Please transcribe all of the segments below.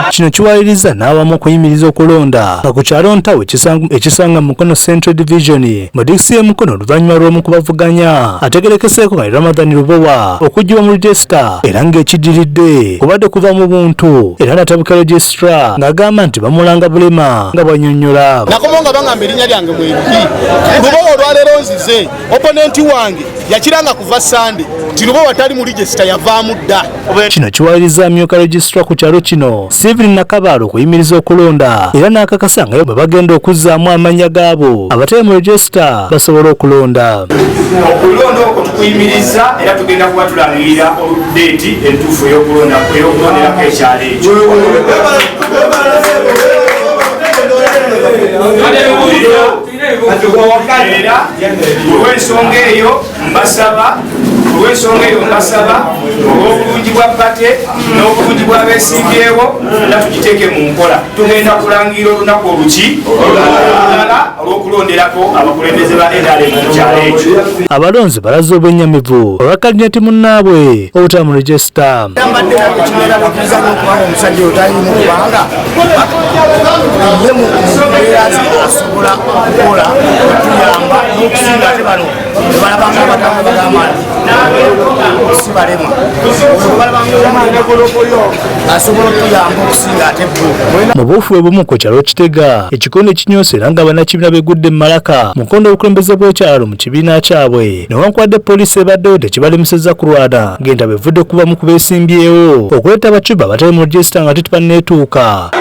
Kino kiwaliriza n'abamu okuyimiriza okulonda nga ku kyalo Ntawe ekisanga Mukono Central Division mu disitulikiti y'e Mukono oluvannyuma lw'omu kubavuganya ategerekeseeko nga Ramadhan Lubowa okuggyibwa mu regisita era ng'ekiddiridde kubadde kuva mu buntu era n'atabika regisitra ng'agamba nti bamulanga bulema nga bw'annyonnyola. Nakomo nga bangamba erinnya lyange Mwebiki. Lubowa olwaleero nzize oponenti wange yakiranga kuva Sande nti Lubowa tali mu regisita yavaamu dda. Kino kiwaliriza amyuka regisitra ku kyalo kino Stephen Nakabaalo okuyimiriza okulonda era n'akakasa nga bwe bagenda okuzzaamu amannya gaabo abatali mu regisita basobola okulonda. Okulonda okwo tukuyimiriza era tugenda kuba tulangirira deeti entuufu ey'okulonderako ekyalo ekyo. Era olw'ensonga eyo mbasaba olw'obulungi bwa bbate n'obulungi bw'abeesimbyewo era tugiteeke mu nkola. Tugenda kulangira olunaku oluki olulala olw'okulonderako abakulembeze ba NRM mu kyalo ekyo. Abalonzi balaze obwennyamivu olwakkalira nti munnaabwe obutaba mu regisita. Omusajja oyo talina kubanga ye mu mbeera asobola okukola okuyamba n'okusinga ate bano balabanga abatanga bagamba si balema asobola okuyamba okusinga ate bo. Mu buufu bumu ku kyalo Kitega Ekikonde kinyoose era nga bannakibiina begudde mu Malaka mu nkondo y'obukulembeze bw'ekyalo mu kibiina kyabwe newankubadde poliisi ebaddewo tekibalemesezza kulwana ng'entaba evudde kubamu ku beesimbyewo okuleeta abacuba abatali mu regisita nga tetubanneetuuka.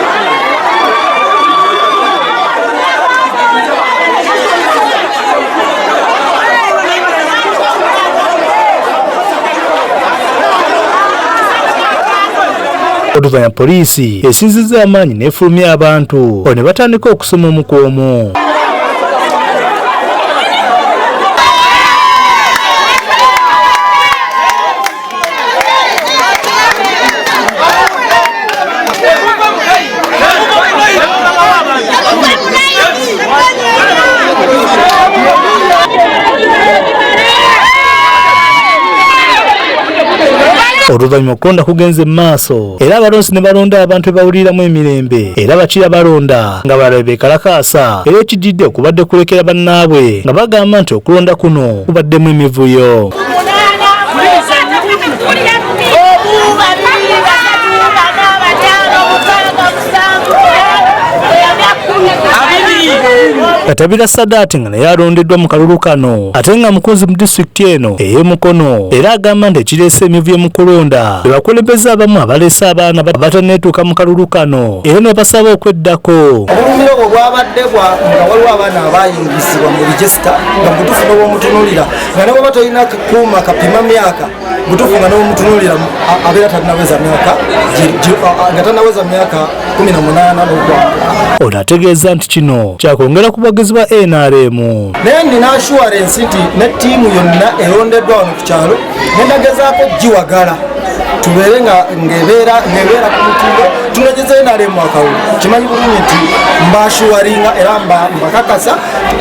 Oluvannyuma poliisi esinzizza amaanyi n'efulumya abantu ne batandika okusoma omu ku omu. Oluvannyuma okulonda kugenze mu maaso era abalonzi ne balonda abantu bebawuliramu emirembe era bakira balonda nga balala beekalakaasa era ekijjidde okubadde kulekera bannaabwe nga bagamba nti okulonda kuno kubaddemu emivuyo. Katabira Sadaati nga naye alondeddwa mu kalulu kano ate nga mukozi mu disitulikiti eno ey'e Mukono era agamba nti ekireese emivuyo mu kulonda be bakulembeze abamu abaleese abaana abatanneetuuka mu kalulu kano era ne basaba okweddako. Obulumiro obwo bwabadde nga waliwo abaana abayingisibwa mu regisita nga butuufu n'obwomutunuulira nga ne bw'oba tolina kuuma kapima myaka butuufu nga n'obwomutunuulira abeera tanaweza myaka 18 n'okwambuka. Ono ategeeza nti kino kyakwongera ku bagezi ba NRM. Naye ndina assurance nti ne ttiimu yonna erondeddwa wano ku kyalo nendagezaako giwagala tubeere ng'ebeera ku mutindo tunogeze NRM akawulo. Kimanyi bulungi nti mbashuwaringa era mbakakasa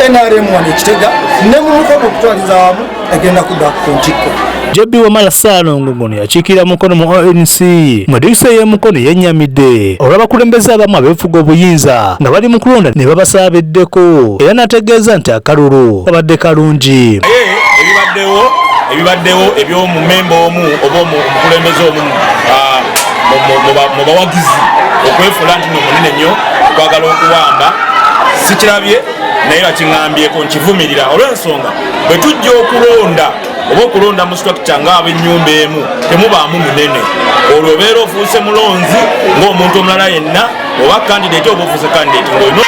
NRM wano Ekitega ne mu mukono okutwaliza wamu egenda kudda ku ntikko. Jebbi Wamala Ssaalongo ngono yakiikirira Mukono mu ANC mu disitulikiti y'e Mukono yennyamidde olw'abakulembeze abamu abeefuga obuyinza nga bali mu kulonda ne babasaabeddeko era n'ategeeza nti akalulu kabadde kalungi. Ebibaddewo eby'omumemba omu oba omukulembeze omu mu bawagizi okwefuula nti n'omunene nnyo okwagala okuwamba sikirabye naye bakiŋŋambyeko nkivumirira olw'ensonga bwe tujja okulonda oba okulonda mu structure ng'ab'ennyumba emu temubaamu munene olwo obeera ofuuse mulonzi ng'omuntu omulala yenna oba kandidate oba ofuuse kandidate ng'olina